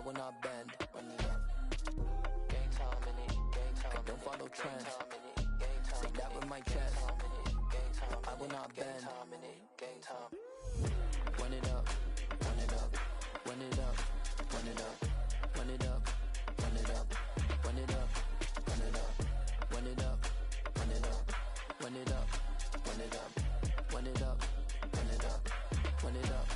will not bend. Run it up. Game time in it. Game time. I don't follow trends. Say that with my chest. I will not bend. Game time. Run it up. Run it up. Run it up. Run it up. Run it up. Run it up. Run it up. Run it up. Run it up. Run it up. Run it up. Run it up. Run it up. Run it up. Run it up.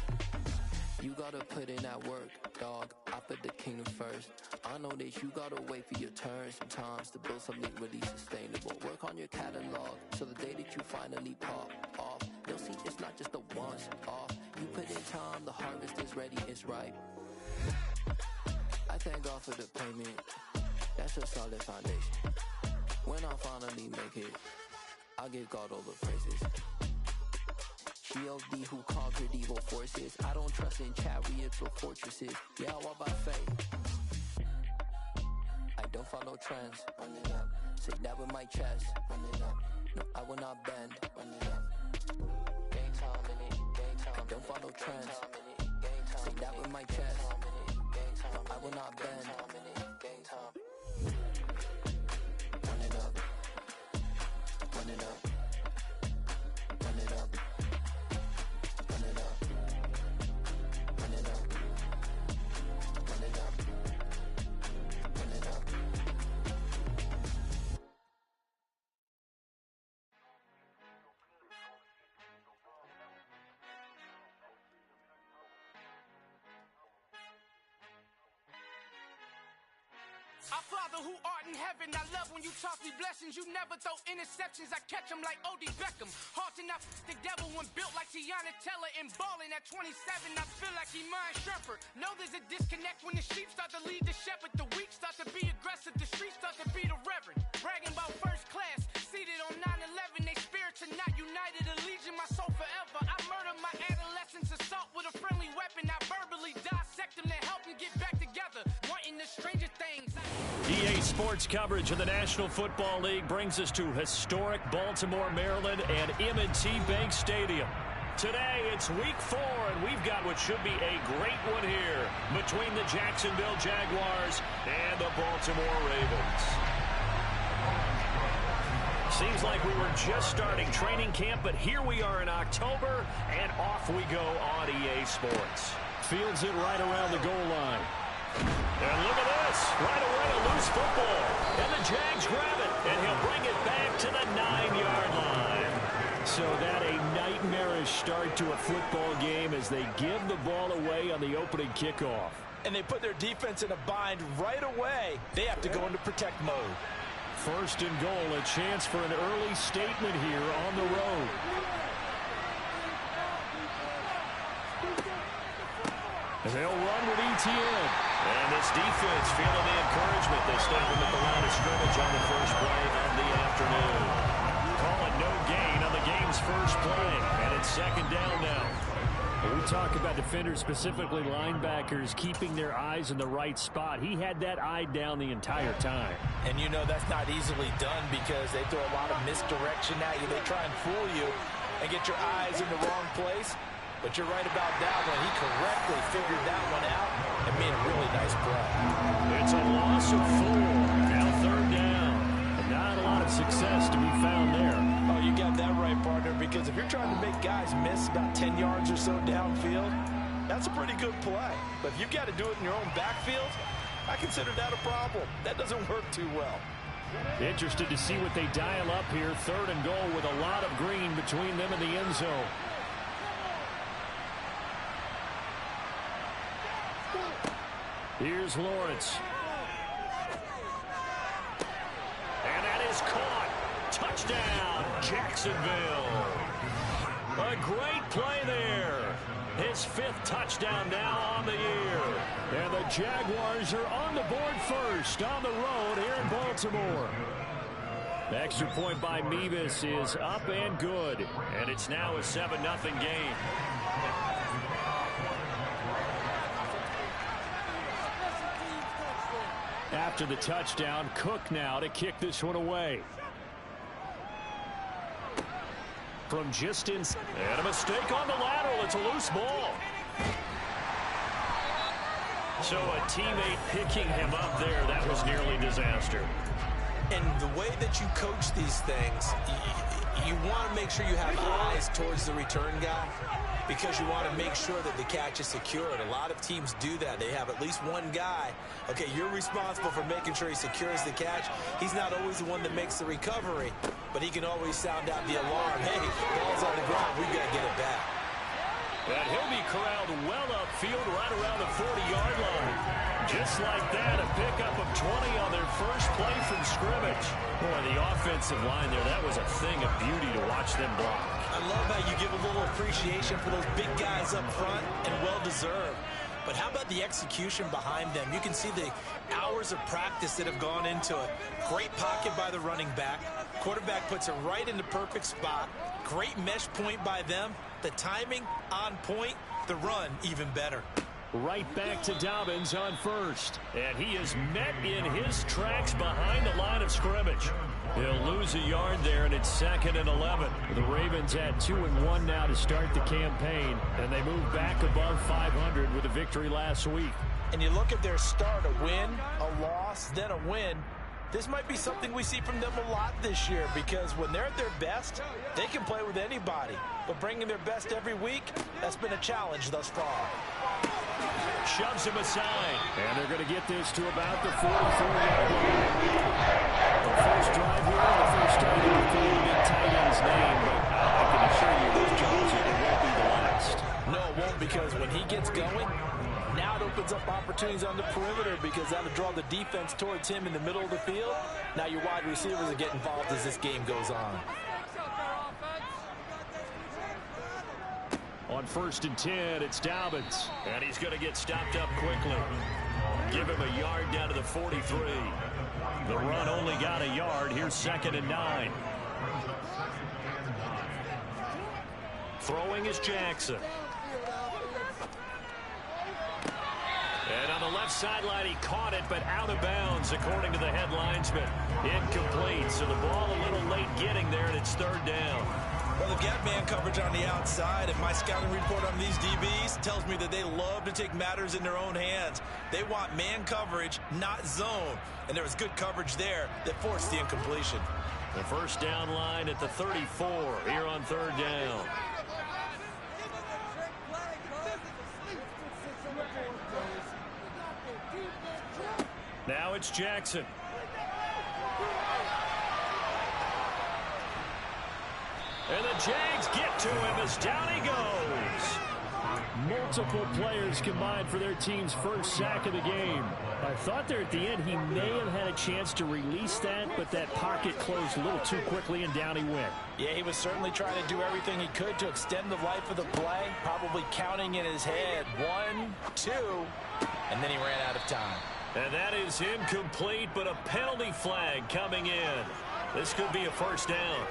You gotta put in that work, dog. I put the kingdom first. I know that you gotta wait for your turn sometimes to build something really sustainable. Work on your catalog, so the day that you finally pop off, you'll see it's not just a once off. You put in time, the harvest is ready, it's ripe. I thank God for the payment. That's a solid foundation. When I finally make it, I'll give God all the praises. G.O.D. who conquered evil forces. I don't trust in chariots or fortresses. Yeah, I walk by faith. I don't follow trends. Run it up. Say that with my chest. Run it up. No, I will not bend. Run it up. Game time in it. Game time. I don't follow trends. Say that with my chest. I will not bend. Game time. Run it up. Run it up. Run it up. Run it up. Run it up. Run it up. Run it up. Our Father who art in heaven, I love when you toss me blessings. You never throw interceptions, I catch them like O.D. Beckham. Hard to not the devil when built like Tiana Teller and balling at 27. I feel like Iman Shumpert. Know there's a disconnect when the sheep start to lead the shepherd. The weak start to be aggressive, the streets start to be the reverend. Bragging about first class, seated on 9/11. They spirits are not united, a legion, my soul forever. I murdered my adolescence, assault with a friendly weapon. I verbally dissect them to help them get back together. Wanting the stranger things. EA Sports coverage of the National Football League brings us to historic Baltimore, Maryland, and M&T Bank Stadium. Today, it's week 4, and we've got what should be a great one here between the Jacksonville Jaguars and the Baltimore Ravens. Seems like we were just starting training camp, but here we are in October, and off we go on EA Sports. Fields it right around the goal line. And look at this, right away a loose football, and the Jags grab it, and he'll bring it back to the 9-yard line. So that a nightmarish start to a football game as they give the ball away on the opening kickoff. And they put their defense in a bind right away. They have to go into protect mode. First and goal, a chance for an early statement here on the road. And they'll run with ETN. And this defense feeling the encouragement. They stop him at the line of scrimmage on the first play of the afternoon. Call it no gain on the game's first play. And it's second down now. We talk about defenders, specifically linebackers, keeping their eyes in the right spot. He had that eye down the entire time. And you know that's not easily done because they throw a lot of misdirection at you. They try and fool you and get your eyes in the wrong place. But you're right about that one. He correctly figured that one out and made a really nice play. It's a loss of 4. Now third down. Not a lot of success to be found there. Oh, you got that right, partner, because if you're trying to make guys miss about 10 yards or so downfield, that's a pretty good play. But if you've got to do it in your own backfield, I consider that a problem. That doesn't work too well. Interested to see what they dial up here. Third and goal with a lot of green between them and the end zone. Here's Lawrence. And that is caught. Touchdown, Jacksonville. A great play there. His 5th touchdown now on the year. And the Jaguars are on the board first on the road here in Baltimore. The extra point by Mevis is up and good. And it's now a 7-0 game. After the touchdown, Cook now to kick this one away. From just inside. And a mistake on the lateral. It's a loose ball. So a teammate picking him up there, that was nearly disaster. And the way that you coach these things, you want to make sure you have eyes towards the return guy because you want to make sure that the catch is secured. A lot of teams do that. They have at least one guy. Okay, you're responsible for making sure he secures the catch. He's not always the one that makes the recovery, but he can always sound out the alarm. Hey, ball's on the ground. We've got to get it back. And he'll be corralled well upfield right around the 40-yard line. Just like that, a pickup of 20 on their first play from scrimmage. Boy, the offensive line there, that was a thing of beauty to watch them block. I love how you give a little appreciation for those big guys up front, and well-deserved. But how about the execution behind them? You can see the hours of practice that have gone into it. Great pocket by the running back. Quarterback puts it right in the perfect spot. Great mesh point by them. The timing on point. The run even better. Right back to Dobbins on first. And he is met in his tracks behind the line of scrimmage. He'll lose a yard there, and it's 2nd and 11. The Ravens at 2-1 now to start the campaign, and they move back above 500 with a victory last week. And you look at their start, a win, a loss, then a win. This might be something we see from them a lot this year because when they're at their best, they can play with anybody. But bringing their best every week, that's been a challenge thus far. Shoves him aside, and they're going to get this to about the 44-yard line. The first drive here, the first time to record the tight end's name, but I can assure you this Jones won't be the last. No, it won't, because when he gets going, now it opens up opportunities on the perimeter because that'll draw the defense towards him in the middle of the field. Now your wide receivers will get involved as this game goes on. On 1st and 10, it's Dobbins, and he's going to get stopped up quickly. Give him a yard down to the 43. The run only got a yard. Here's 2nd and 9. Throwing is Jackson. And on the left sideline, he caught it, but out of bounds, according to the head linesman. Incomplete, so the ball a little late getting there, and it's 3rd down. Well, they've got man coverage on the outside, and my scouting report on these DBs tells me that they love to take matters in their own hands. They want man coverage, not zone. And there was good coverage there that forced the incompletion. The first down line at the 34 here on 3rd down. Now it's Jackson. And the Jags get to him as down he goes. Multiple players combined for their team's first sack of the game. I thought there at the end he may have had a chance to release that, but that pocket closed a little too quickly and down he went. Yeah, he was certainly trying to do everything he could to extend the life of the play, probably counting in his head 1, 2, and then he ran out of time. And that is incomplete, but a penalty flag coming in. This could be a first down.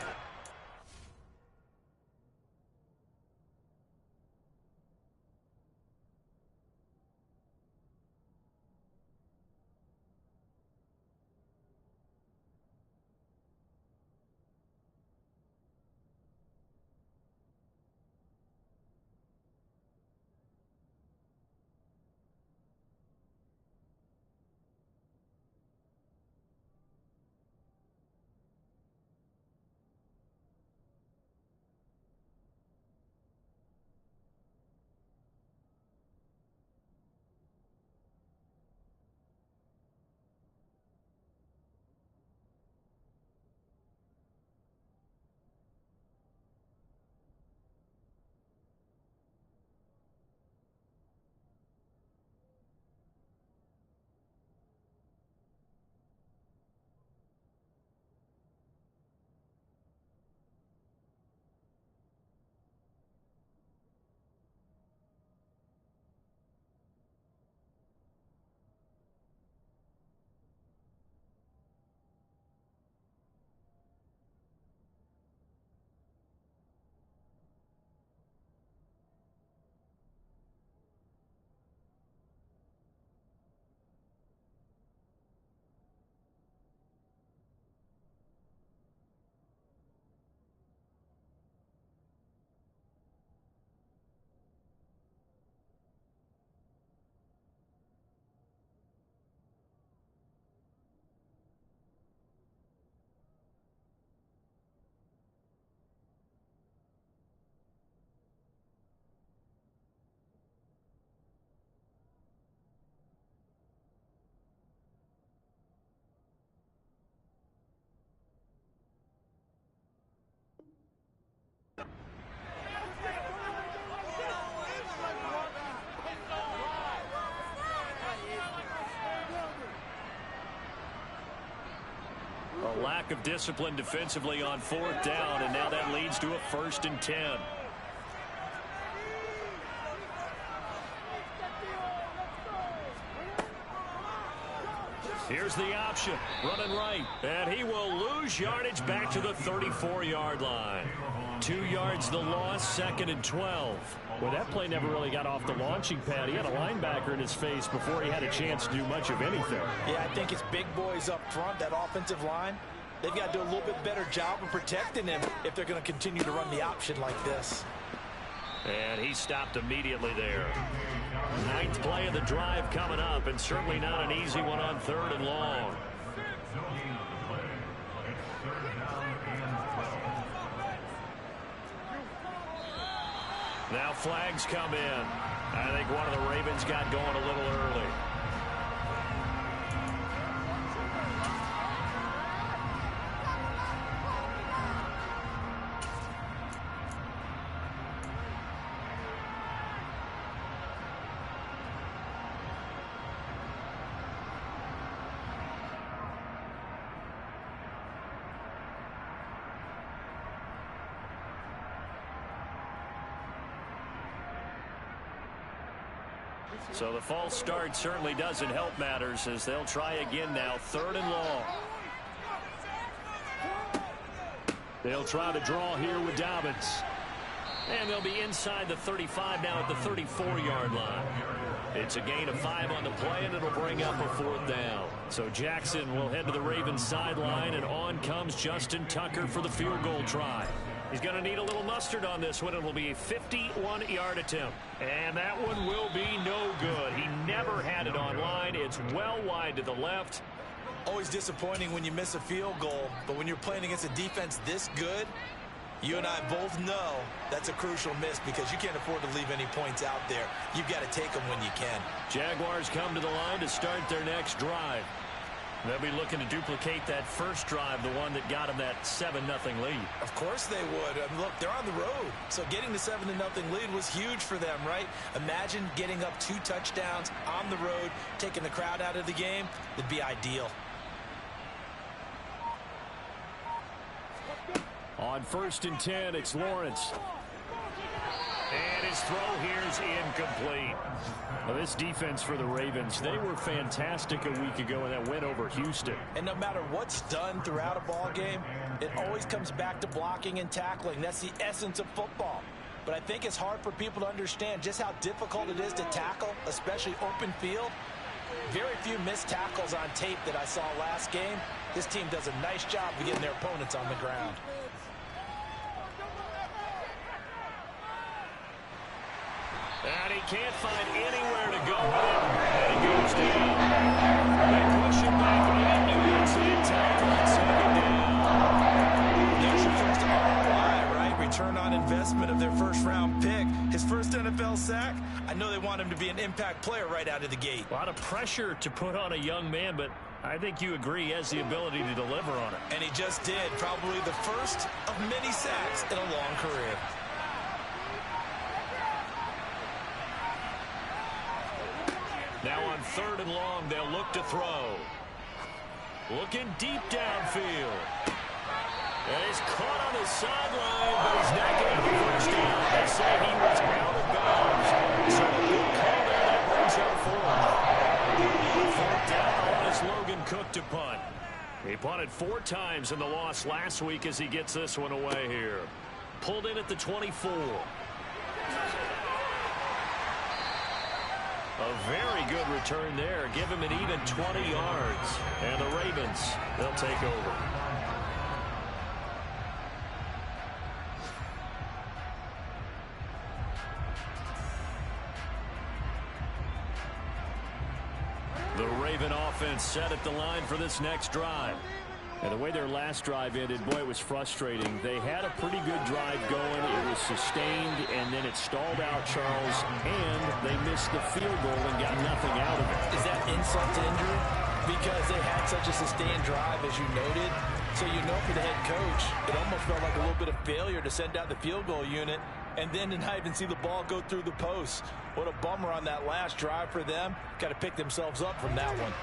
lack of discipline defensively on 4th down, and now that leads to a 1st and 10. Here's the option, running right, and he will lose yardage back to the 34-yard line. 2 yards the loss, 2nd and 12. Well, that play never really got off the launching pad. He had a linebacker in his face before he had a chance to do much of anything. Yeah, I think it's big boys up front, that offensive line. They've got to do a little bit better job of protecting him if they're going to continue to run the option like this. And he stopped immediately there. 9th play of the drive coming up, and certainly not an easy one on 3rd and long. Now flags come in. I think one of the Ravens got going a little early. So the false start certainly doesn't help matters as they'll try again now, 3rd and long. They'll try to draw here with Dobbins. And they'll be inside the 35 now at the 34-yard line. It's a gain of 5 on the play, and it'll bring up a 4th down. So Jackson will head to the Ravens sideline, and on comes Justin Tucker for the field goal try. He's going to need a little mustard on this one. It will be a 51-yard attempt. And that one will be no good. He never had it on line. It's well wide to the left. Always disappointing when you miss a field goal, but when you're playing against a defense this good, you and I both know that's a crucial miss because you can't afford to leave any points out there. You've got to take them when you can. Jaguars come to the line to start their next drive. They'll be looking to duplicate that first drive, the one that got them that 7-0 lead. Of course they would. I mean, look, they're on the road. So getting the 7-0 lead was huge for them, right? Imagine getting up 2 touchdowns on the road, taking the crowd out of the game. It'd be ideal. On 1st and 10, it's Lawrence. And his throw here is incomplete. Well, this defense for the Ravens, they were fantastic a week ago in that win over Houston. And no matter what's done throughout a ball game, it always comes back to blocking and tackling. That's the essence of football. But I think it's hard for people to understand just how difficult it is to tackle, especially open field. Very few missed tackles on tape that I saw last game. This team does a nice job of getting their opponents on the ground. And he can't find anywhere to go with it. And he goes down. They push him back into the inside tackle and second down. There's your first ROI, right? Return on investment of their first-round pick. His first NFL sack. I know they want him to be an impact player right out of the gate. A lot of pressure to put on a young man, but I think you agree he has the ability to deliver on it. And he just did. Probably the first of many sacks in a long career. Now on 3rd and long, they'll look to throw. Looking deep downfield. And he's caught on the sideline, but he's not getting the first down. They say he was out of bounds. So a good call there that brings up 4th down as Logan Cook to punt. He punted 4 times in the loss last week as he gets this one away here. Pulled in at the 24. A very good return there. Give him an even 20 yards. And the Ravens, they'll take over. The Raven offense set at the line for this next drive. And the way their last drive ended, boy, it was frustrating. They had a pretty good drive going. It was sustained, and then it stalled out, Charles, and they missed the field goal and got nothing out of it. Is that insult to injury? Because they had such a sustained drive, as you noted. So you know for the head coach, it almost felt like a little bit of failure to send out the field goal unit. and then to not even see the ball go through the post. What a bummer on that last drive for them. Got to pick themselves up from that one.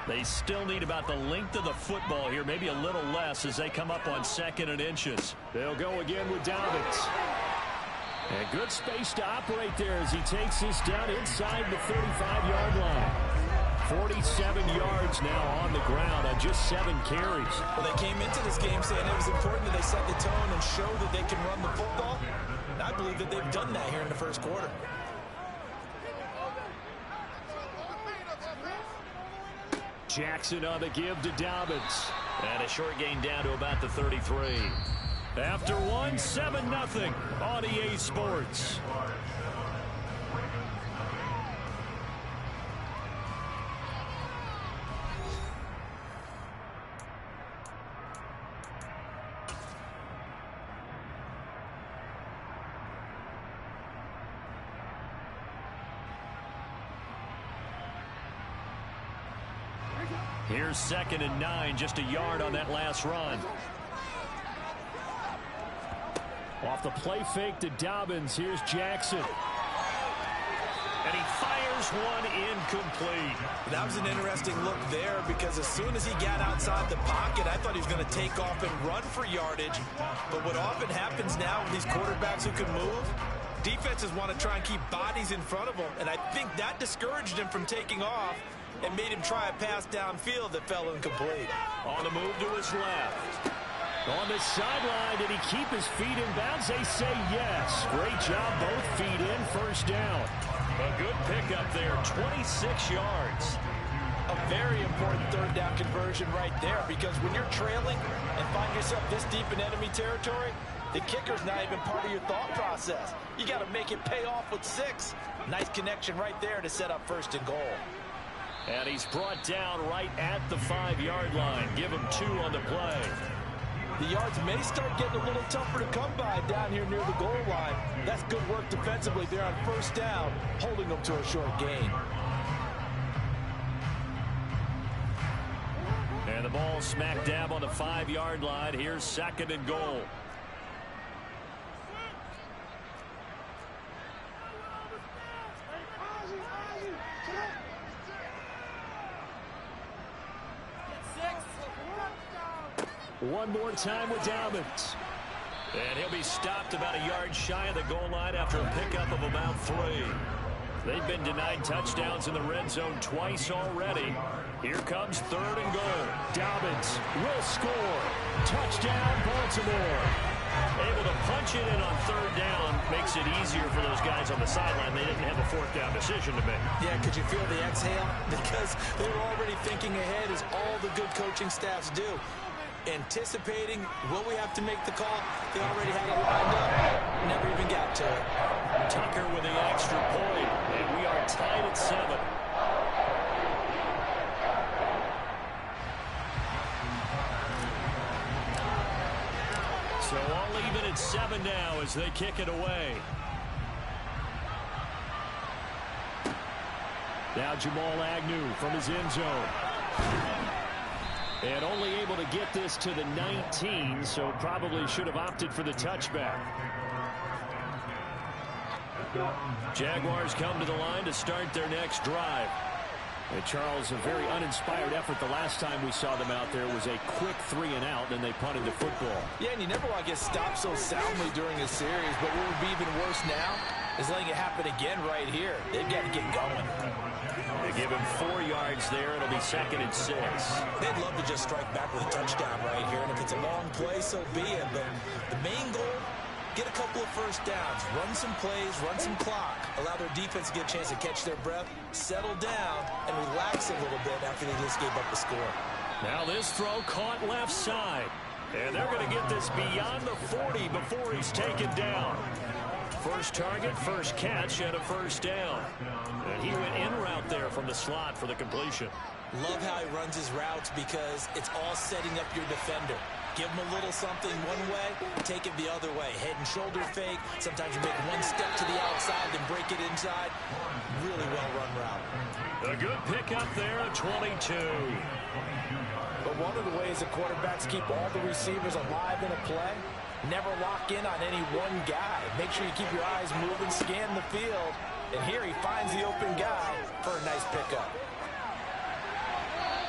They still need about the length of the football here, maybe a little less as they come up on 2nd and inches. They'll go again with Dobbins. And good space to operate there as he takes this down inside the 35-yard line. 47 yards now on the ground on just 7 carries. Well, they came into this game saying it was important that they set the tone and show that they can run the football. And I believe that they've done that here in the first quarter. Jackson on the give to Dobbins. And a short gain down to about the 33. After one, 7-0 on EA Sports. Here's 2nd and 9, just a yard on that last run. Off the play fake to Dobbins, here's Jackson. And he fires one incomplete. That was an interesting look there because as soon as he got outside the pocket, I thought he was going to take off and run for yardage. But what often happens now with these quarterbacks who can move, defenses want to try and keep bodies in front of them. And I think that discouraged him from taking off and made him try a pass downfield that fell incomplete. On the move to his left. On the sideline, did he keep his feet in bounds? They say yes. Great job, both feet in, first down. A good pickup there, 26 yards. A very important 3rd down conversion right there because when you're trailing and find yourself this deep in enemy territory, the kicker's not even part of your thought process. You got to make it pay off with 6. Nice connection right there to set up 1st and goal. And he's brought down right at the 5-yard line. Give him 2 on the play. The yards may start getting a little tougher to come by down here near the goal line. That's good work defensively there on 1st down, holding them to a short gain. And the ball smack dab on the 5-yard line. Here's 2nd and goal. One more time with Dobbins. And he'll be stopped about a yard shy of the goal line after a pickup of about 3. They've been denied touchdowns in the red zone twice already. Here comes 3rd and goal. Dobbins will score. Touchdown, Baltimore. Able to punch it in on 3rd down. Makes it easier for those guys on the sideline. They didn't have a 4th down decision to make. Yeah, could you feel the exhale? Because they were already thinking ahead as all the good coaching staffs do. Anticipating, will we have to make the call? They already had it lined up. Never even got to it. Tucker with the extra point. And we are tied at 7. So all even at 7 now as they kick it away. Now Jamal Agnew from his end zone. And only able to get this to the 19, so probably should have opted for the touchback. Jaguars come to the line to start their next drive. And Charles, a very uninspired effort the last time we saw them out there was a quick 3 and out, and they punted the football. Yeah, and you never want to get stopped so soundly during a series, but what would be even worse now is letting it happen again right here. They've got to get going. They give him 4 yards there. It'll be 2nd and 6. They'd love to just strike back with a touchdown right here, and if it's a long play, so be it. But the main goal, get a couple of 1st downs, run some plays, run some clock, allow their defense to get a chance to catch their breath, settle down, and relax a little bit after they just gave up the score. Now this throw caught left side. And they're going to get this beyond the 40 before he's taken down. First target, first catch, and a 1st down. And he went in route there from the slot for the completion. Love how he runs his routes because it's all setting up your defender. Give him a little something one way, take it the other way. Head and shoulder fake. Sometimes you make one step to the outside, then break it inside. Really well-run route. A good pickup there at 22. But one of the ways the quarterbacks keep all the receivers alive in a play, never lock in on any one guy. Make sure you keep your eyes moving, scan the field. And here he finds the open guy for a nice pickup.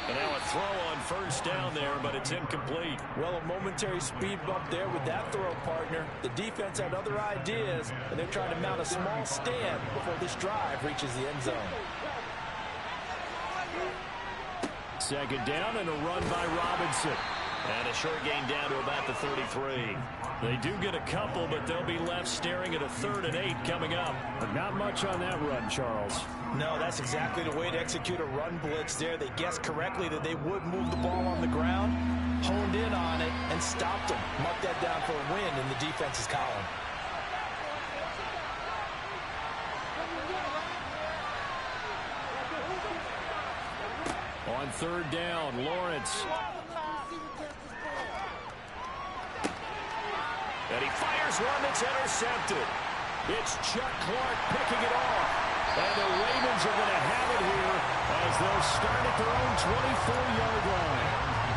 And now a throw on first down there, but it's incomplete. Well, a momentary speed bump there with that throw, partner. The defense had other ideas, and they're trying to mount a small stand before this drive reaches the end zone. Second down and a run by Robinson. And a short gain down to about the 33. They do get a couple, but they'll be left staring at a 3rd and 8 coming up. But not much on that run, Charles. No, that's exactly the way to execute a run blitz there. They guessed correctly that they would move the ball on the ground, honed in on it, and stopped them. Mark that down for a win in the defense's column. On 3rd down, Lawrence. And he fires one that's intercepted. It's Chuck Clark picking it off. And the Ravens are going to have it here as they'll start at their own 24-yard line.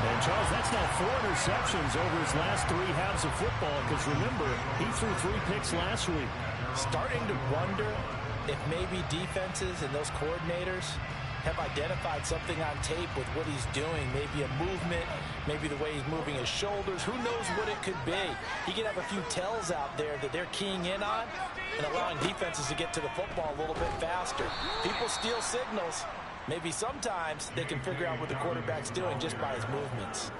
And, Charles, that's now 4 interceptions over his last 3 halves of football because, remember, he threw 3 picks last week. Starting to wonder if maybe defenses and those coordinators have identified something on tape with what he's doing. Maybe a movement, maybe the way he's moving his shoulders. Who knows what it could be? He could have a few tells out there that they're keying in on and allowing defenses to get to the football a little bit faster. People steal signals. Maybe sometimes they can figure out what the quarterback's doing just by his movements.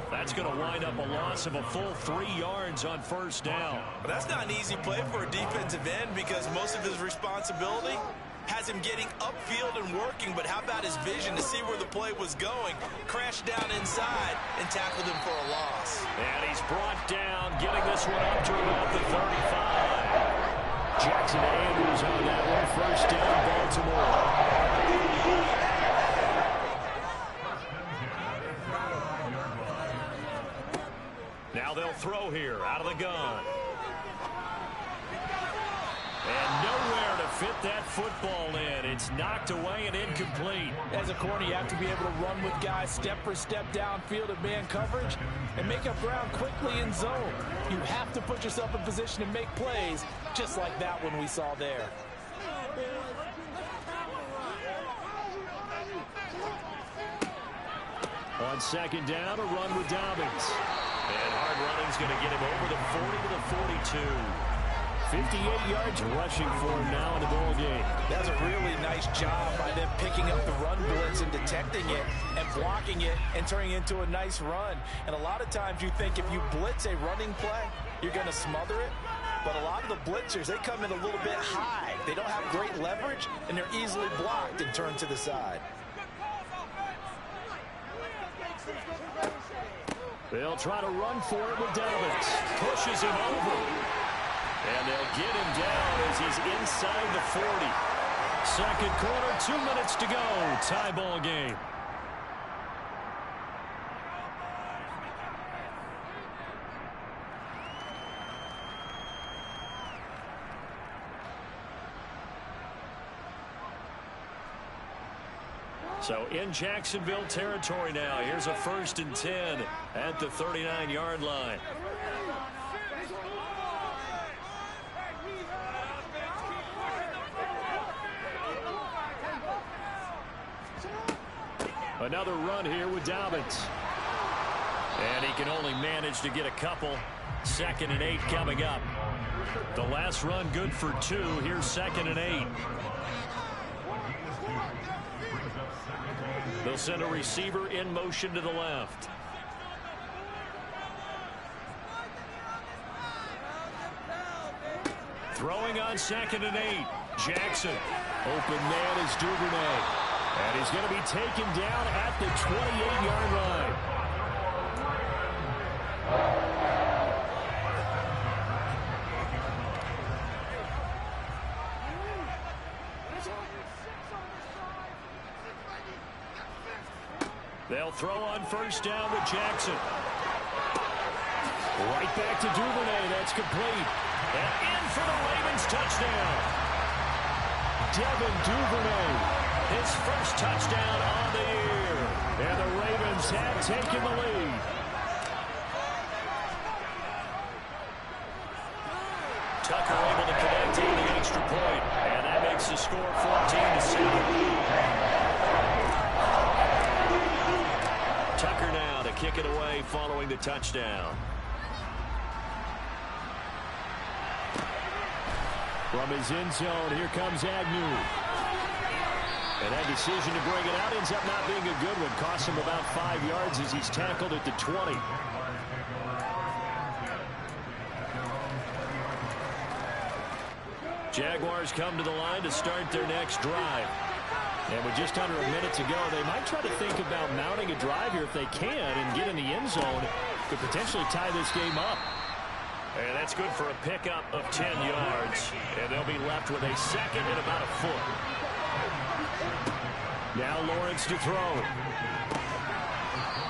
That's going to wind up a loss of a full 3 yards on first down. But that's not an easy play for a defensive end because most of his responsibility has him getting upfield and working, but how about his vision to see where the play was going, crashed down inside, and tackled him for a loss. And he's brought down, getting this one up to about the 35. Jackson Andrews on that one. First down, Baltimore. Now they'll throw here, out of the gun. And nowhere to fit that football in. It's knocked away and incomplete. As a corner, you have to be able to run with guys step for step downfield in man coverage and make up ground quickly in zone. You have to put yourself in position to make plays, just like that one we saw there. On second down, a run with Dobbins. And hard running's going to get him over the 40 to the 42. 58 yards rushing for him now in the ball game. That's a really nice job by them picking up the run blitz and detecting it and blocking it and turning it into a nice run. And a lot of times you think if you blitz a running play, you're going to smother it. But a lot of the blitzers, they come in a little bit high. They don't have great leverage, and they're easily blocked and turned to the side. They'll try to run for it with Dobbins. Pushes him over. And they'll get him down as he's inside the 40. Second quarter, 2 minutes to go. Tie ball game. So in Jacksonville territory now. Here's a 1st and 10 at the 39-yard line. Another run here with Dobbins. And he can only manage to get a couple. 2nd and 8 coming up. The last run good for 2. Here's 2nd and 8. They'll send a receiver in motion to the left. Throwing on 2nd and 8. Jackson. Open man is Duvernay. And he's going to be taken down at the 28-yard line. They'll throw on 1st down with Jackson. Right back to Duvernay. That's complete. And in for the Ravens touchdown. Devin Duvernay. His first touchdown on the year. And the Ravens have taken the lead. score 14-7. Tucker now to kick it away following the touchdown. From his end zone, here comes Agnew. And that decision to bring it out ends up not being a good one. Costs him about 5 yards as he's tackled at the 20. Jaguars come to the line to start their next drive. And with just under a minute to go, they might try to think about mounting a drive here if they can and get in the end zone to potentially tie this game up. And that's good for a pickup of 10 yards. And they'll be left with a second and about a foot. Now Lawrence to throw.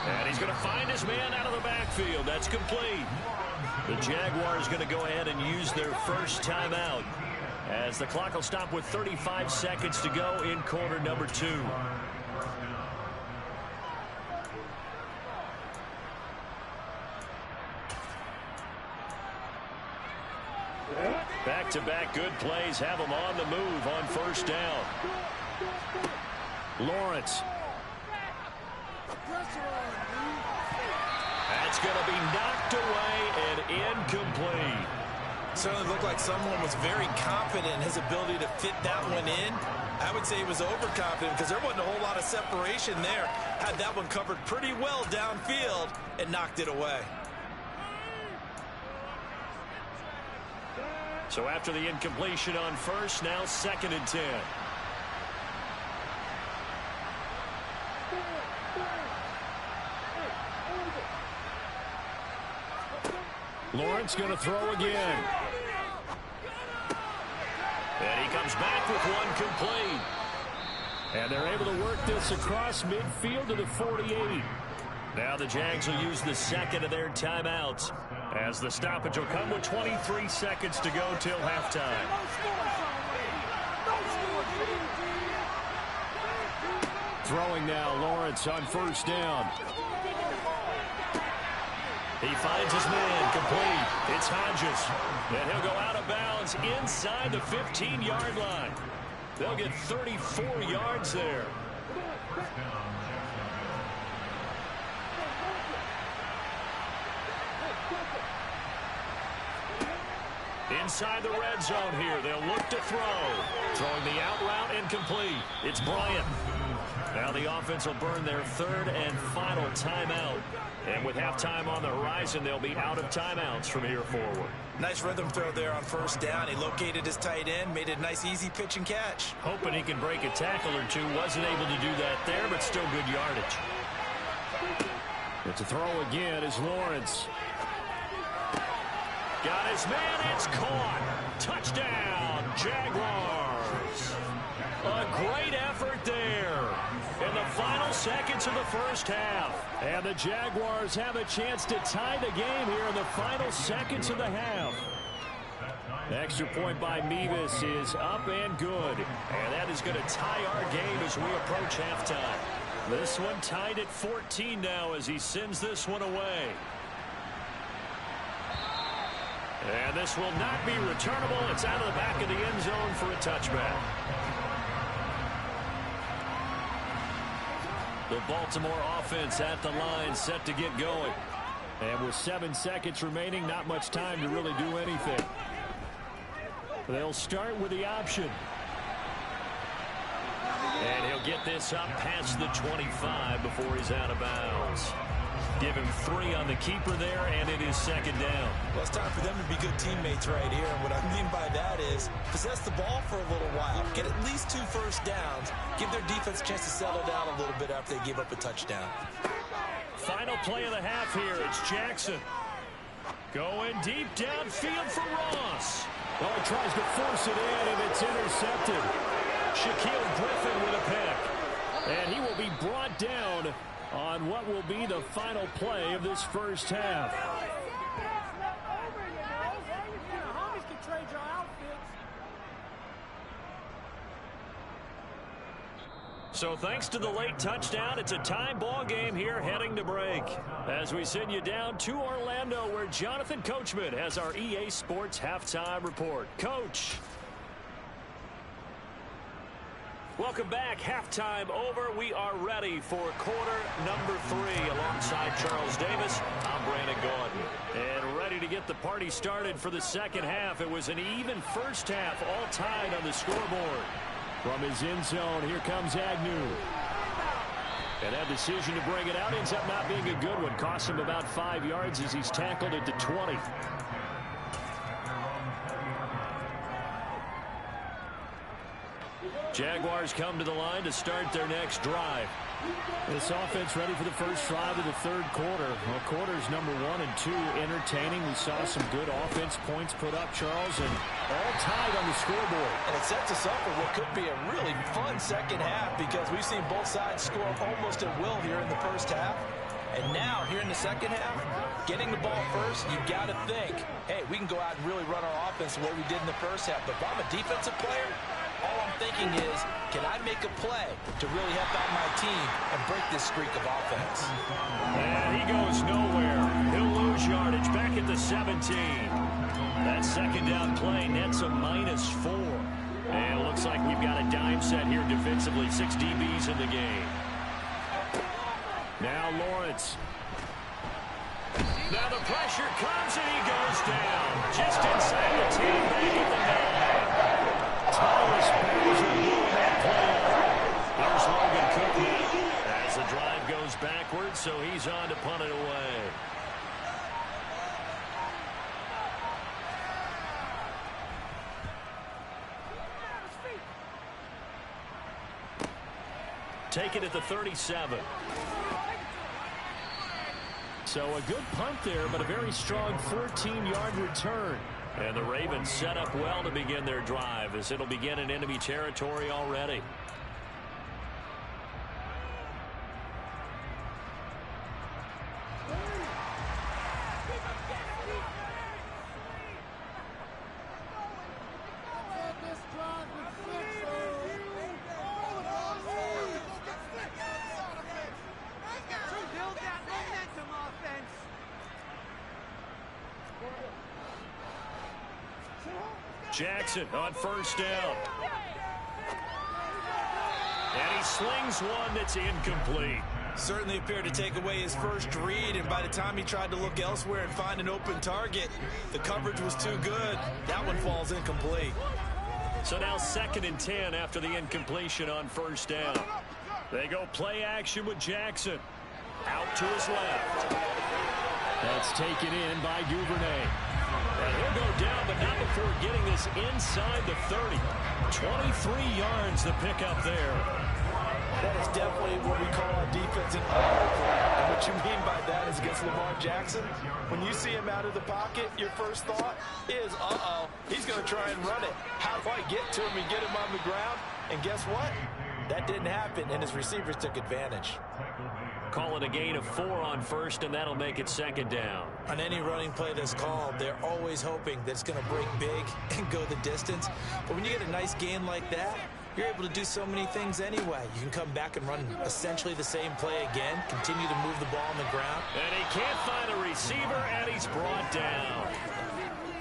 And he's going to find his man out of the backfield. That's complete. The Jaguars going to go ahead and use their first timeout, as the clock will stop with 35 seconds to go in quarter number 2. Back-to-back good plays have them on the move on first down. Lawrence. That's going to be knocked away and incomplete. Certainly looked like someone was very confident in his ability to fit that one in. I would say he was overconfident because there wasn't a whole lot of separation there. Had that one covered pretty well downfield and knocked it away. So after the incompletion on first, now 2nd and 10. Lawrence going to throw again. And he comes back with one complete. And they're able to work this across midfield to the 48. Now the Jags will use the second of their timeouts, as the stoppage will come with 23 seconds to go till halftime. Throwing now, Lawrence on first down. He finds his man, complete. It's Hodges. And he'll go out of bounds inside the 15-yard line. They'll get 34 yards there. Inside the red zone here, they'll look to throw. Throwing the out route incomplete. It's Bryant. Now the offense will burn their 3rd and final timeout. And with halftime on the horizon, they'll be out of timeouts from here forward. Nice rhythm throw there on first down. He located his tight end, made a nice easy pitch and catch. Hoping he can break a tackle or two. Wasn't able to do that there, but still good yardage. But to throw again is Lawrence. Got his man, it's caught. Touchdown, Jaguars. A great effort there in the final seconds of the first half. And the Jaguars have a chance to tie the game here in the final seconds of the half. Extra point by Mevis is up and good. And that is going to tie our game as we approach halftime. This one tied at 14 now as he sends this one away. And this will not be returnable. It's out of the back of the end zone for a touchback. The Baltimore offense at the line, set to get going. And with 7 seconds remaining, not much time to really do anything. They'll start with the option. And he'll get this up past the 25 before he's out of bounds. Give him 3 on the keeper there, and it is 2nd down. Well, it's time for them to be good teammates right here. And what I mean by that is possess the ball for a little while. Get at least 2 first downs. Give their defense a chance to settle down a little bit after they give up a touchdown. Final play of the half here. It's Jackson. Going deep downfield for Ross. Oh, he tries to force it in, and it's intercepted. Shaquille Griffin with a pick. And he will be brought down on what will be the final play of this first half. So thanks to the late touchdown, it's a tie ball game here heading to break. As we send you down to Orlando, where Jonathan Coachman has our EA Sports halftime report. Coach. Welcome back. Halftime over. We are ready for quarter number 3. Alongside Charles Davis, I'm Brandon Gordon. And ready to get the party started for the second half. It was an even first half, all tied on the scoreboard. From his end zone, here comes Agnew. And that decision to bring it out ends up not being a good one. Cost him about 5 yards as he's tackled at the 20. Jaguars come to the line to start their next drive. This offense ready for the first drive of the third quarter. Well, quarters number 1 and 2 entertaining. We saw some good offense points put up, Charles, and all tied on the scoreboard. And it sets us up for what could be a really fun second half because we've seen both sides score almost at will here in the first half. And now, here in the second half, getting the ball first, you've got to think, hey, we can go out and really run our offense the way we did in the first half. But if I'm a defensive player, all I'm thinking is, can I make a play to really help out my team and break this streak of offense? And he goes nowhere. He'll lose yardage back at the 17. That second down play nets a -4. And it looks like we've got a dime set here defensively. 6 DBs in the game. Now Lawrence. Now the pressure comes and he goes down. Just inside the 10, back at the 9. Thomas Bears are moving that play. There's Logan Cook as the drive goes backwards, so he's on to punt it away. Take it at the 37. So a good punt there, but a very strong 14-yard return. And the Ravens set up well to begin their drive as it'll begin in enemy territory already. Jackson on first down. And he slings one that's incomplete. Certainly appeared to take away his first read, and by the time he tried to look elsewhere and find an open target, the coverage was too good. That one falls incomplete. So now 2nd and 10 after the incompletion on first down. They go play action with Jackson. Out to his left. That's taken in by Duvernay. And he'll go down, but not before getting this inside the 30. 23 yards the pickup there. That is definitely what we call a defensive play. And what you mean by that is against Lamar Jackson, when you see him out of the pocket, your first thought is, he's going to try and run it. How do I get to him and get him on the ground? And guess what? That didn't happen, and his receivers took advantage. Call it a gain of 4 on first, and that'll make it 2nd down. On any running play that's called, they're always hoping that it's going to break big and go the distance. But when you get a nice gain like that, you're able to do so many things anyway. You can come back and run essentially the same play again, continue to move the ball on the ground. And he can't find a receiver, and he's brought down.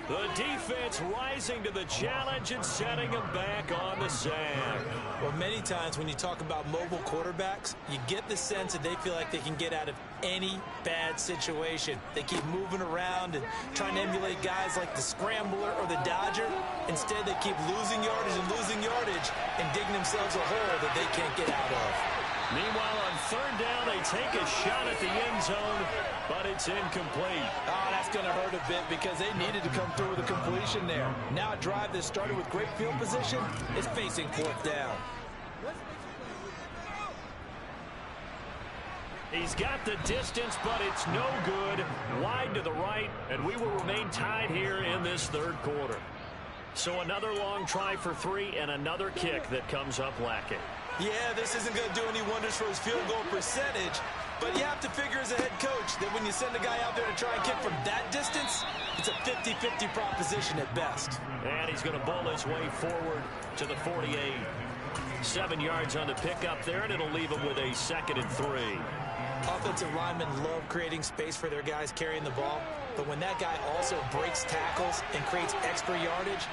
The defense rising to the challenge and setting him back on the sand. Well, many times when you talk about mobile quarterbacks, you get the sense that they feel like they can get out of any bad situation. They keep moving around and trying to emulate guys like the Scrambler or the Dodger. Instead, they keep losing yardage and digging themselves a hole that they can't get out of. Meanwhile, on 3rd down, they take a shot at the end zone, but it's incomplete. Oh, that's going to hurt a bit because they needed to come through with a completion there. Now a drive that started with great field position is facing 4th down. He's got the distance, but it's no good. Wide to the right, and we will remain tied here in this 3rd quarter. So another long try for 3 and another kick that comes up lacking. Yeah, this isn't going to do any wonders for his field goal percentage, but you have to figure as a head coach that when you send a guy out there to try and kick from that distance, it's a 50-50 proposition at best. And he's going to bowl his way forward to the 48. 7 yards on the pickup there, and it'll leave him with a 2nd and 3. Offensive linemen love creating space for their guys carrying the ball, but when that guy also breaks tackles and creates extra yardage,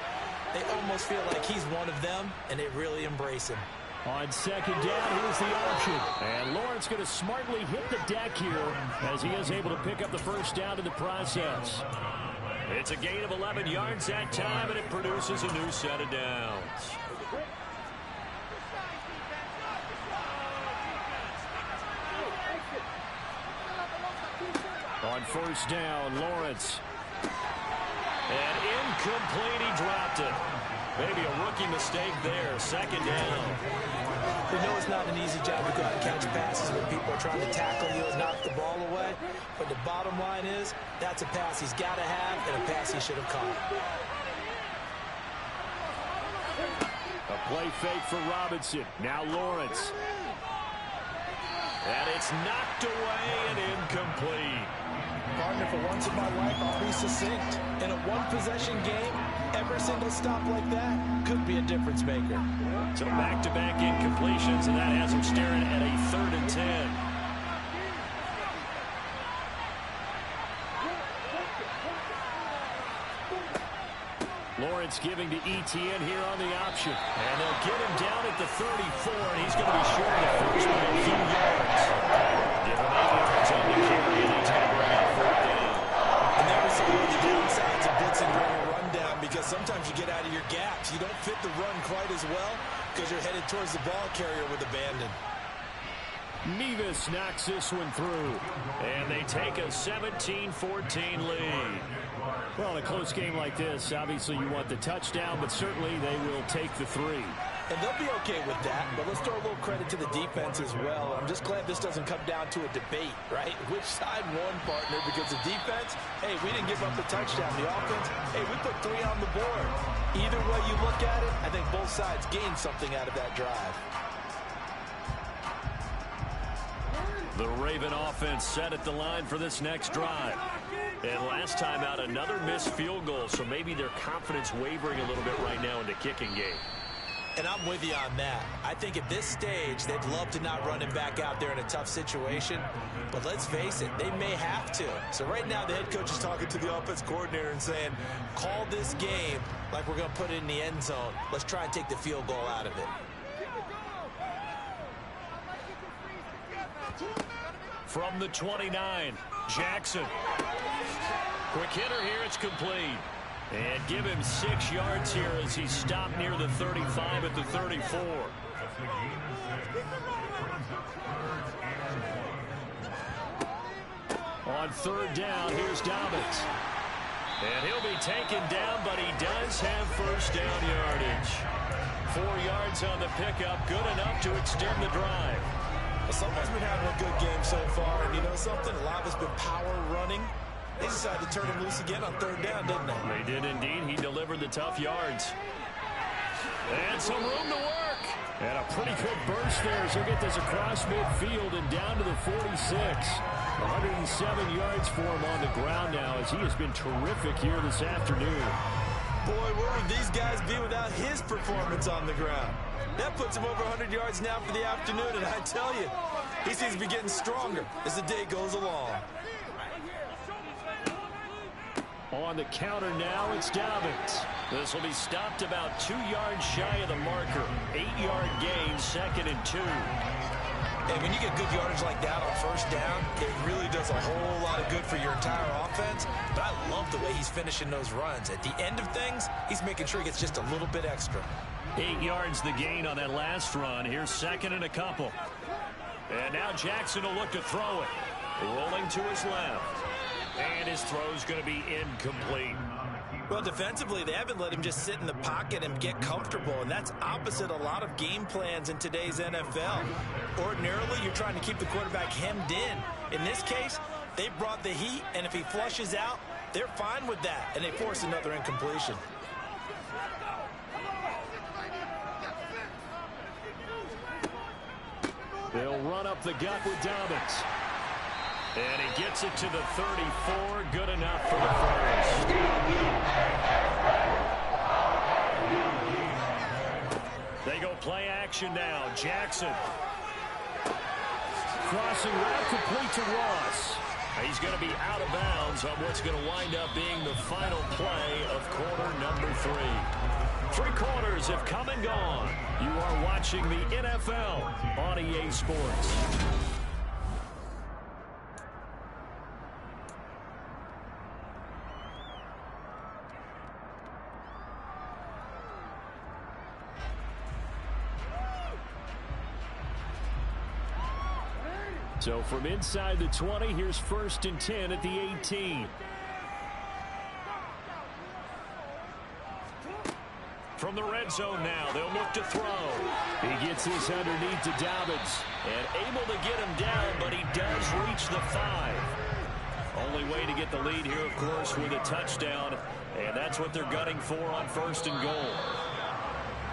they almost feel like he's one of them, and they really embrace him. On second down, here's the option. And Lawrence going to smartly hit the deck here as he is able to pick up the first down in the process. It's a gain of 11 yards that time, and it produces a new set of downs. On first down, Lawrence. And incomplete, he dropped it. Maybe a rookie mistake there. Second down. We know it's not an easy job to go out and catch passes when people are trying to tackle you and knock the ball away. But the bottom line is, that's a pass he's got to have and a pass he should have caught. A play fake for Robinson. Now Lawrence. And it's knocked away and incomplete. Partner, for once in my life, I'll be succinct. In a one-possession game, every single stop like that could be a difference maker. So back-to-back incompletions, and that has him staring at a 3rd and 10. Lawrence giving to Etienne here on the option. And they'll get him down at the 34, and he's going to be short of the first by a few yards. Give him 8 yards on the carry, and he's going to bring up 4th down. And that was some of the downsides of blitzing during a rundown, because sometimes you get out of your gaps. You don't fit the run quite as well because you're headed towards the ball carrier with abandon. Nevis knocks this one through, and they take a 17-14 lead. Well, in a close game like this, obviously you want the touchdown, but certainly they will take the 3. And they'll be okay with that, but let's throw a little credit to the defense as well. I'm just glad this doesn't come down to a debate, right? Which side won, partner? Because the defense, hey, we didn't give up the touchdown. The offense, hey, we put 3 on the board. Either way you look at it, I think both sides gained something out of that drive. The Raven offense set at the line for this next drive. And last time out, another missed field goal, so maybe their confidence wavering a little bit right now in the kicking game. And I'm with you on that. I think at this stage, they'd love to not run him back out there in a tough situation. But let's face it, they may have to. So right now, the head coach is talking to the offense coordinator and saying, call this game like we're going to put it in the end zone. Let's try and take the field goal out of it. From the 29, Jackson. Quick hitter here, it's complete. And give him 6 yards here as he stopped near the 35 at the 34. On 3rd down, here's Dobbins. And he'll be taken down, but he does have first down yardage. 4 yards on the pickup, good enough to extend the drive. Well, someone's been having a good game so far, and you know something? A lot of it's been power running. They decided to turn him loose again on 3rd down, didn't they? They did indeed. He delivered the tough yards. And some room to work. And a pretty good burst there as he'll get this across midfield and down to the 46. 107 yards for him on the ground now as he has been terrific here this afternoon. Boy, where would these guys be without his performance on the ground? That puts him over 100 yards now for the afternoon, and I tell you, he seems to be getting stronger as the day goes along. On the counter now, it's Dobbins. This will be stopped about 2 yards shy of the marker. 8-yard gain, 2nd and 2. And when you get good yardage like that on 1st down, it really does a whole lot of good for your entire offense. But I love the way he's finishing those runs. At the end of things, he's making sure he gets just a little bit extra. 8 yards the gain on that last run. Here's 2nd and a couple. And now Jackson will look to throw it. Rolling to his left. And his throw's going to be incomplete. Well, defensively, they haven't let him just sit in the pocket and get comfortable, and that's opposite a lot of game plans in today's NFL. Ordinarily, you're trying to keep the quarterback hemmed in. In this case, they brought the heat, and if he flushes out, they're fine with that, and they force another incompletion. They'll run up the gut with Dobbins. And he gets it to the 34. Good enough for the first. They go play action now. Jackson. Crossing route complete to Ross. He's going to be out of bounds on what's going to wind up being the final play of quarter number 3. Three quarters have come and gone. You are watching the NFL on EA Sports. So from inside the 20, here's 1st and 10 at the 18. From the red zone now, they'll look to throw. He gets this underneath to Dobbins. And able to get him down, but he does reach the 5. Only way to get the lead here, of course, with a touchdown. And that's what they're gunning for on 1st and goal.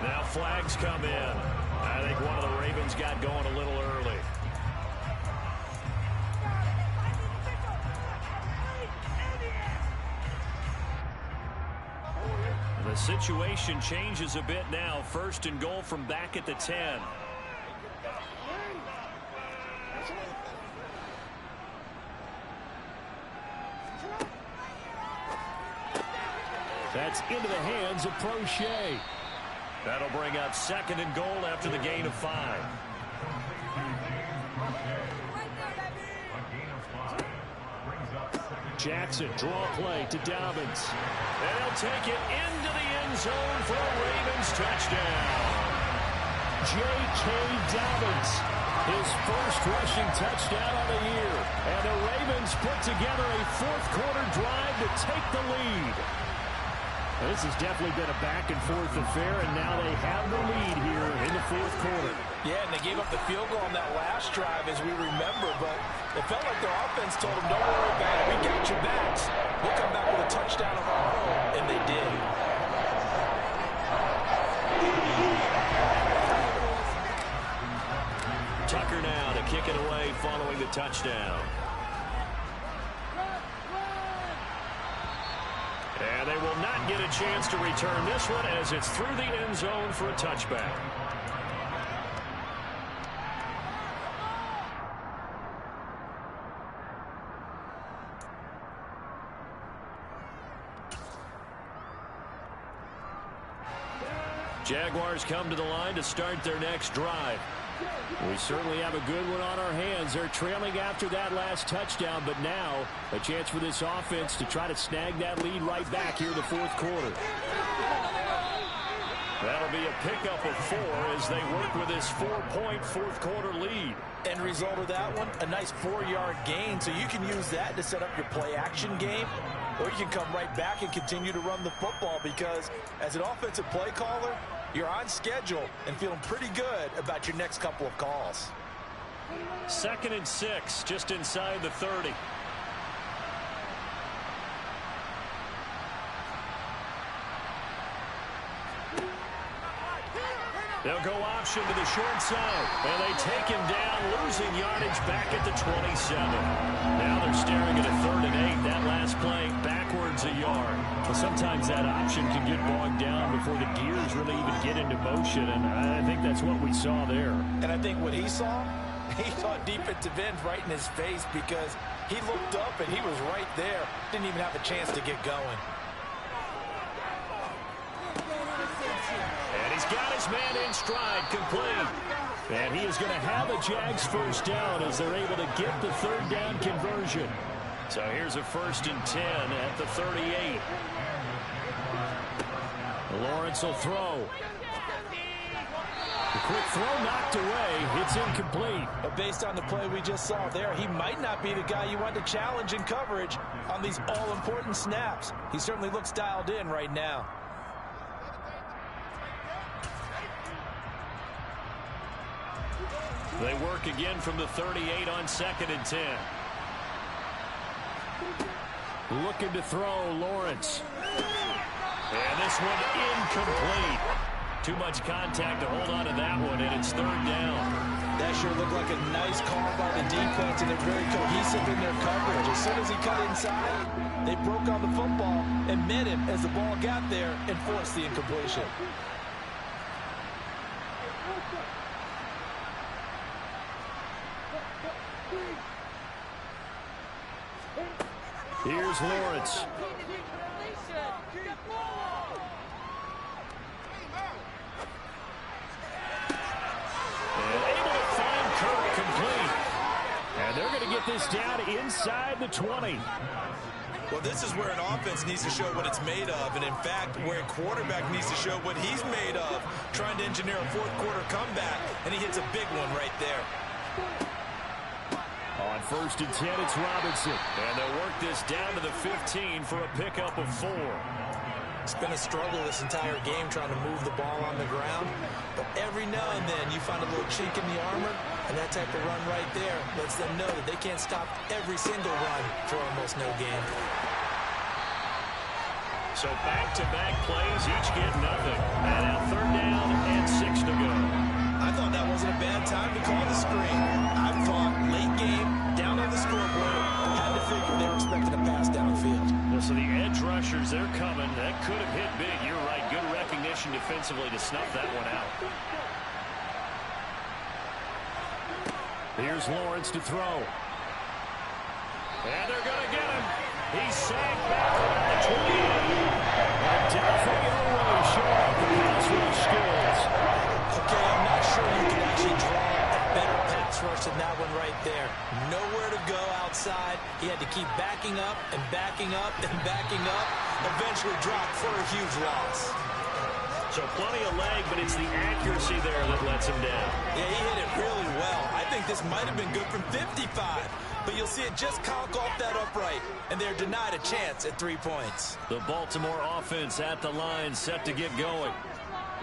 Now flags come in. I think one of the Ravens got going a little early. The situation changes a bit now. 1st and goal from back at the 10. That's into the hands of Prochet. That'll bring up 2nd and goal after the gain of 5. Jackson, draw play to Dobbins. And he'll take it into the end zone for a Ravens touchdown. J.K. Dobbins, his first rushing touchdown of the year. And the Ravens put together a 4th quarter drive to take the lead. This has definitely been a back-and-forth affair, and now they have the lead here in the 4th quarter. Yeah, and they gave up the field goal on that last drive, as we remember, but it felt like their offense told them, don't worry about it, we got your backs. We'll come back with a touchdown of our own, and they did. Tucker now to kick it away following the touchdown. And they will not get a chance to return this one as it's through the end zone for a touchback. Jaguars come to the line to start their next drive. We certainly have a good one on our hands. They're trailing after that last touchdown, but now a chance for this offense to try to snag that lead right back here in the 4th quarter. That'll be a pickup of 4 as they work with this 4-point 4th quarter lead. End result of that one, a nice 4-yard gain, so you can use that to set up your play-action game, or you can come right back and continue to run the football because as an offensive play caller, you're on schedule and feeling pretty good about your next couple of calls. 2nd and 6, just inside the 30. They'll go option to the short side, and they take him down, losing yardage back at the 27. Now they're staring at a 3rd and 8. That last play backwards a yard. Well, sometimes that option can get bogged down before the gears really even get into motion, and I think that's what we saw there. And I think what he saw defensive end right in his face because he looked up and he was right there. Didn't even have a chance to get going. And he's got his man in stride, complete. And he is going to have a Jags first down as they're able to get the 3rd down conversion. So here's a 1st and 10 at the 38. Lawrence will throw. The quick throw knocked away. It's incomplete. But based on the play we just saw there, he might not be the guy you want to challenge in coverage on these all-important snaps. He certainly looks dialed in right now. They work again from the 38 on 2nd and 10. Looking to throw, Lawrence. And this one incomplete. Too much contact to hold on to that one, and it's 3rd down. That sure looked like a nice call by the defense, and they're very cohesive in their coverage. As soon as he cut inside, they broke on the football and met him as the ball got there and forced the incompletion. Here's Lawrence. And they're going to get this down inside the 20. Well, this is where an offense needs to show what it's made of, and in fact, where a quarterback needs to show what he's made of, trying to engineer a fourth-quarter comeback, and he hits a big one right there. On 1st and 10, it's Robinson. And they'll work this down to the 15 for a pickup of 4. It's been a struggle this entire game trying to move the ball on the ground. But every now and then you find a little chink in the armor, and that type of run right there lets them know that they can't stop every single run for almost no gain. So back-to-back plays, each get nothing. And now 3rd down and 6 to go. I thought that wasn't a bad time to call the screen. I thought late game, down on the scoreboard, had to figure they were expecting a pass downfield. So the edge rushers, they're coming. That could have hit big. You're right. Good recognition defensively to snuff that one out. Here's Lawrence to throw. And they're going to get him. He's sacked back around the 28. And Delphine Owe showing up the pass rush skills. Okay, I'm not sure you can actually draw a better pass rush than that one right there. Nowhere to go outside. He had to keep backing up and backing up and backing up. Eventually dropped for a huge loss. So plenty of leg, but it's the accuracy there that lets him down. Yeah, he hit it really well. I think this might have been good from 55. But you'll see it just conk off that upright, and they're denied a chance at 3 points. The Baltimore offense at the line, set to get going.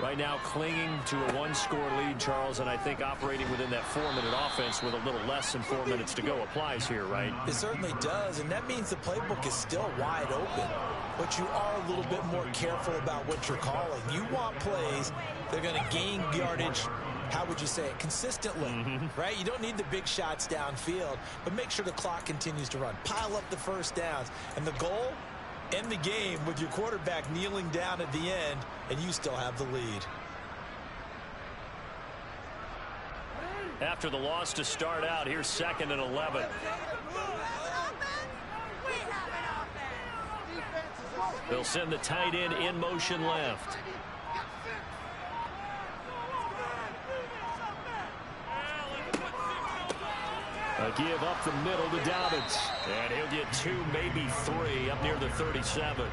Right now clinging to a 1-score lead, Charles, and I think operating within that 4-minute offense with a little less than 4 minutes to go applies here, right? It certainly does, and that means the playbook is still wide open. But you are a little bit more careful about what you're calling. You want plays that are going to gain yardage, how would you say it, consistently, right? You don't need the big shots downfield, but make sure the clock continues to run. Pile up the first downs, and the goal, end the game with your quarterback kneeling down at the end, and you still have the lead. After the loss to start out, here's 2nd and 11. They'll send the tight end in motion left. A give up the middle to Dobbins. And he'll get 2, maybe 3 up near the 37.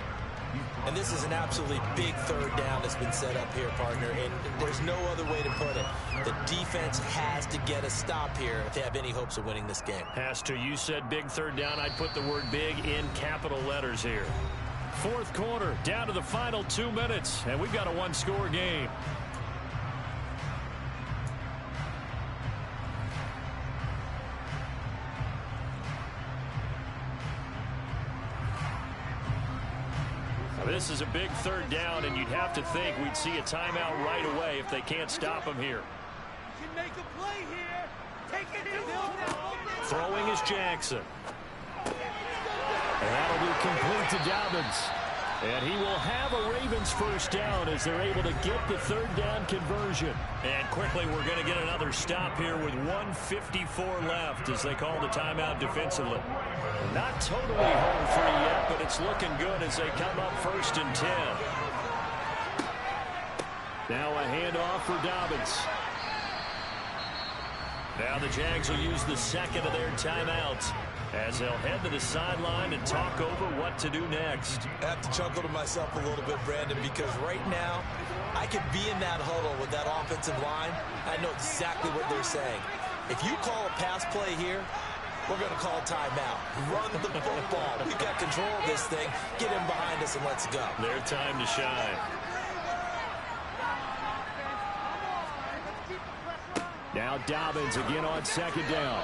And this is an absolutely big 3rd down that's been set up here, partner, and there's no other way to put it. The defense has to get a stop here if they have any hopes of winning this game. Has to. You said big 3rd down. I'd put the word big in capital letters here. 4th quarter, down to the final 2 minutes, and we've got a 1-score game. This is a big 3rd down, and you'd have to think we'd see a timeout right away if they can't stop him here. You can make a play here. Take it in. Throwing is Jackson. And that'll be complete to Dobbins. And he will have a Ravens 1st down as they're able to get the 3rd down conversion. And quickly, we're going to get another stop here with 1:54 left as they call the timeout defensively. Not totally home free yet, but it's looking good as they come up 1st and 10. Now a handoff for Dobbins. Now the Jags will use the 2nd of their timeouts as they'll head to the sideline and talk over what to do next. I have to chuckle to myself a little bit, Brandon, because right now I could be in that huddle with that offensive line. I know exactly what they're saying. If you call a pass play here, we're going to call timeout. Run the football. We've got control of this thing. Get in behind us and let's go. Their time to shine. Now Dobbins again on 2nd down.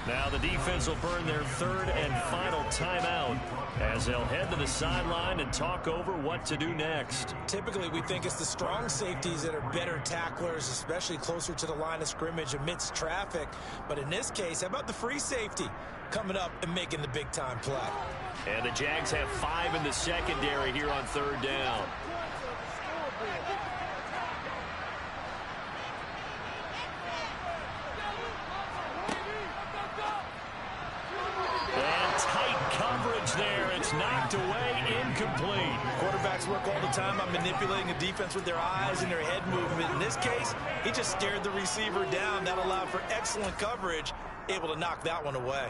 Now the defense will burn their 3rd and final timeout as they'll head to the sideline and talk over what to do next. Typically, we think it's the strong safeties that are better tacklers, especially closer to the line of scrimmage amidst traffic. But in this case, how about the free safety coming up and making the big-time play? And the Jags have 5 in the secondary here on 3rd down. There, it's knocked away, incomplete. Quarterbacks work all the time on manipulating a defense with their eyes and their head movement. In this case, he just stared the receiver down. That allowed for excellent coverage able to knock that one away.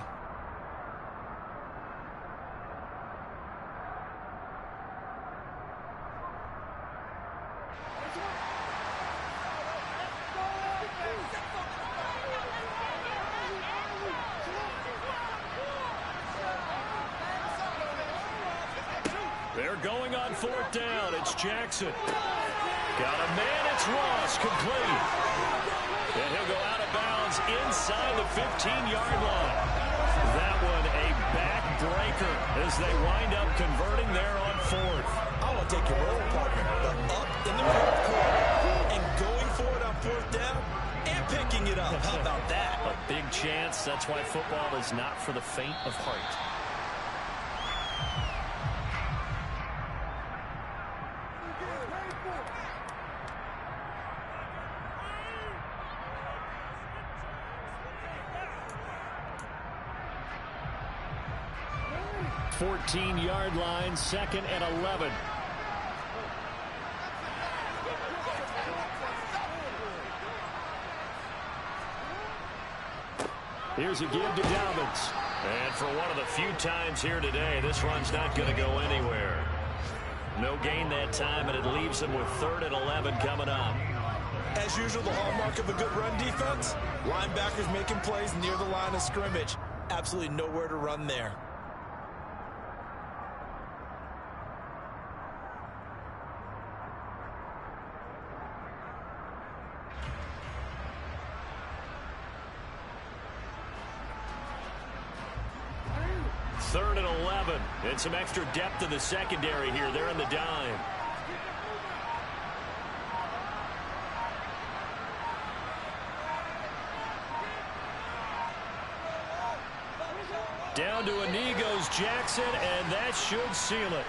They're going on fourth down. It's Jackson. Got a man. It's Ross. Complete. And he'll go out of bounds inside the 15-yard line. That one a backbreaker as they wind up converting there on fourth. I want to take your role, partner, but up in the fourth quarter and going for it on fourth down and picking it up. How about that? A big chance. That's why football is not for the faint of heart. Yard line, 2nd and 11. Here's a give to Dobbins. And for one of the few times here today, this run's not going to go anywhere. No gain that time, and it leaves them with 3rd and 11 coming up. As usual, the hallmark of a good run defense, linebackers making plays near the line of scrimmage. Absolutely nowhere to run there. Third and 11, and some extra depth in the secondary here. They're in the dime. Down to a knee goes Jackson, and that should seal it.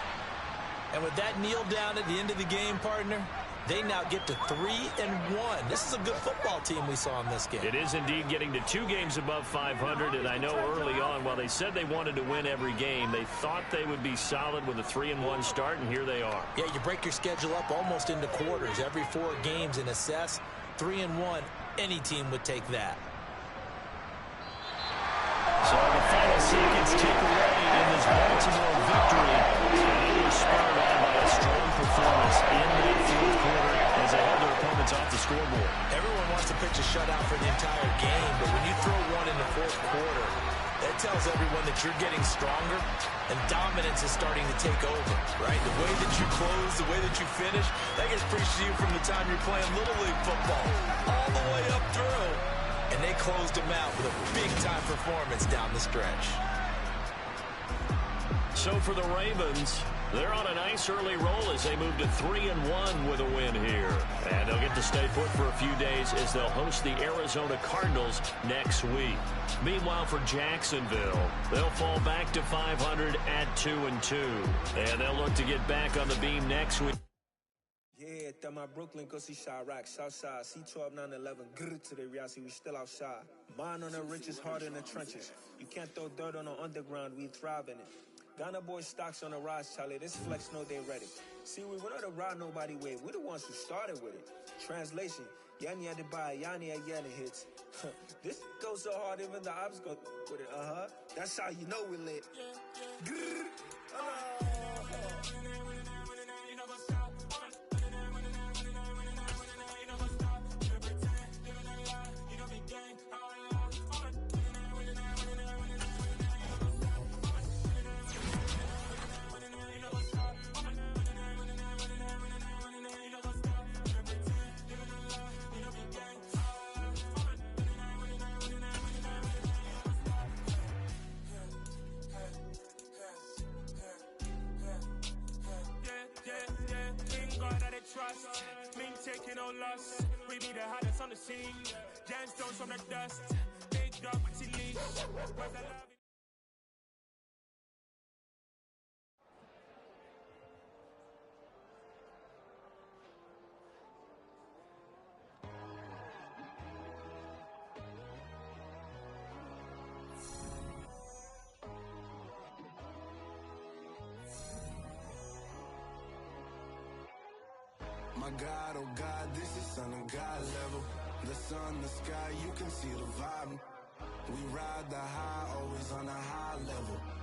And with that kneel down at the end of the game, partner, they now get to 3-1. This is a good football team we saw in this game. It is indeed getting to 2 games above 500, and I know early on, while they said they wanted to win every game, they thought they would be solid with a 3-1 start, and here they are. Yeah, you break your schedule up almost into quarters, every 4 games, and assess 3-1. Any team would take that. So the final seconds tick away in this Baltimore victory. They were spurred on by a strong performance in the fourth quarter as they held their opponents off the scoreboard. Everyone wants to pitch a shutout for the entire game, but when you throw one in the fourth quarter, that tells everyone that you're getting stronger and dominance is starting to take over, right? The way that you close, the way that you finish, that gets preached to you from the time you're playing Little League football all the way up through. And they closed him out with a big-time performance down the stretch. So for the Ravens, they're on a nice early roll as they move to 3-1 with a win here. And they'll get to stay put for a few days as they'll host the Arizona Cardinals next week. Meanwhile, for Jacksonville, they'll fall back to 500 at 2-2. And they'll look to get back on the beam next week. Yeah, that my Brooklyn go see Chirac, Southside, C12, 911, grrr to the reality, we still outside. Mine on the richest, heart in the trenches. You can't throw dirt on the underground, we thrive in it. Ghana boy stocks on the rise, Charlie, this flex know they ready. See, we were not to ride nobody way, we're the ones who started with it. Translation, Yanni had to buy, Yanni had Yanni hits. This goes so hard, even the ops go with it, That's how you know we lit. Grrr, trust, me taking no loss. We be the hottest on the scene. Gemstones from the dust. Big dog with your leash. Where's the love? My God, oh God, this is son of God level. The sun, the sky, you can see the vibe. We ride the high, always on a high level.